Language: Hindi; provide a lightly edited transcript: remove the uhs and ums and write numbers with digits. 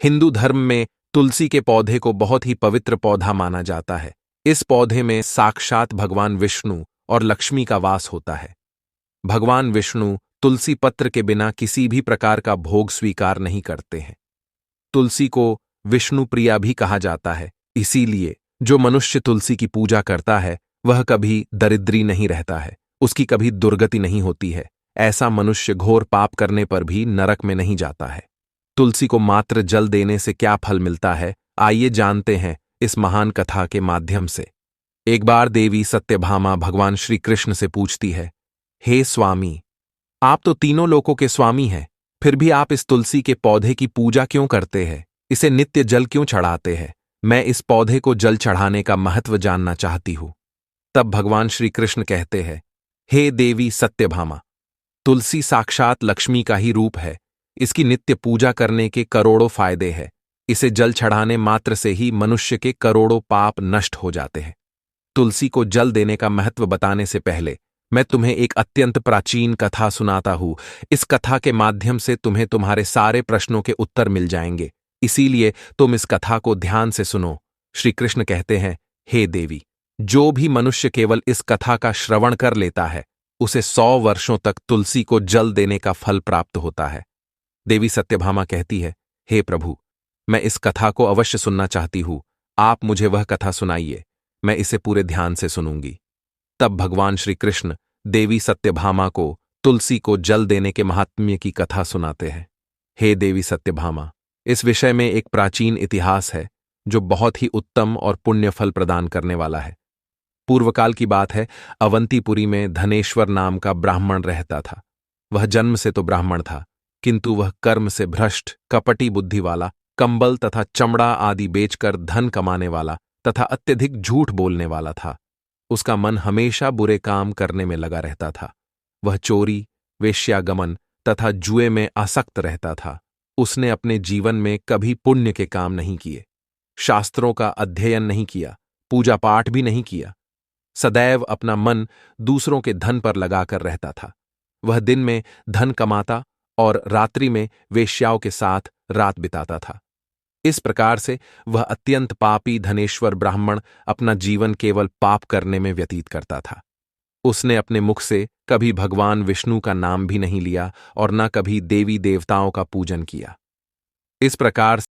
हिंदू धर्म में तुलसी के पौधे को बहुत ही पवित्र पौधा माना जाता है। इस पौधे में साक्षात भगवान विष्णु और लक्ष्मी का वास होता है। भगवान विष्णु तुलसी पत्र के बिना किसी भी प्रकार का भोग स्वीकार नहीं करते हैं। तुलसी को विष्णु प्रिया भी कहा जाता है, इसीलिए जो मनुष्य तुलसी की पूजा करता है वह कभी दरिद्री नहीं रहता है, उसकी कभी दुर्गति नहीं होती है। ऐसा मनुष्य घोर पाप करने पर भी नरक में नहीं जाता है। तुलसी को मात्र जल देने से क्या फल मिलता है, आइए जानते हैं इस महान कथा के माध्यम से। एक बार देवी सत्यभामा भगवान श्री कृष्ण से पूछती है, हे स्वामी, आप तो तीनों लोकों के स्वामी हैं, फिर भी आप इस तुलसी के पौधे की पूजा क्यों करते हैं? इसे नित्य जल क्यों चढ़ाते हैं? मैं इस पौधे को जल चढ़ाने का महत्व जानना चाहती हूं। तब भगवान श्री कृष्ण कहते हैं, हे देवी सत्यभामा, तुलसी साक्षात लक्ष्मी का ही रूप है। इसकी नित्य पूजा करने के करोड़ों फायदे हैं। इसे जल चढ़ाने मात्र से ही मनुष्य के करोड़ों पाप नष्ट हो जाते हैं। तुलसी को जल देने का महत्व बताने से पहले मैं तुम्हें एक अत्यंत प्राचीन कथा सुनाता हूं। इस कथा के माध्यम से तुम्हें तुम्हारे सारे प्रश्नों के उत्तर मिल जाएंगे, इसीलिए तुम इस कथा को ध्यान से सुनो। श्री कृष्ण कहते हैं, हे देवी, जो भी मनुष्य केवल इस कथा का श्रवण कर लेता है उसे 100 वर्षों तक तुलसी को जल देने का फल प्राप्त होता है। देवी सत्यभामा कहती है, हे प्रभु, मैं इस कथा को अवश्य सुनना चाहती हूं। आप मुझे वह कथा सुनाइए, मैं इसे पूरे ध्यान से सुनूंगी। तब भगवान श्री कृष्ण देवी सत्यभामा को तुलसी को जल देने के महात्म्य की कथा सुनाते हैं। हे देवी सत्यभामा, इस विषय में एक प्राचीन इतिहास है जो बहुत ही उत्तम और पुण्य फल प्रदान करने वाला है। पूर्वकाल की बात है, अवंतीपुरी में धनेश्वर नाम का ब्राह्मण रहता था। वह जन्म से तो ब्राह्मण था, किंतु वह कर्म से भ्रष्ट, कपटी बुद्धि वाला, कंबल तथा चमड़ा आदि बेचकर धन कमाने वाला तथा अत्यधिक झूठ बोलने वाला था। उसका मन हमेशा बुरे काम करने में लगा रहता था। वह चोरी, वेश्यागमन तथा जुए में आसक्त रहता था। उसने अपने जीवन में कभी पुण्य के काम नहीं किए, शास्त्रों का अध्ययन नहीं किया, पूजा पाठ भी नहीं किया। सदैव अपना मन दूसरों के धन पर लगाकर रहता था। वह दिन में धन कमाता और रात्रि में वेश्याओं के साथ रात बिताता था। इस प्रकार से वह अत्यंत पापी धनेश्वर ब्राह्मण अपना जीवन केवल पाप करने में व्यतीत करता था। उसने अपने मुख से कभी भगवान विष्णु का नाम भी नहीं लिया और न कभी देवी देवताओं का पूजन किया। इस प्रकार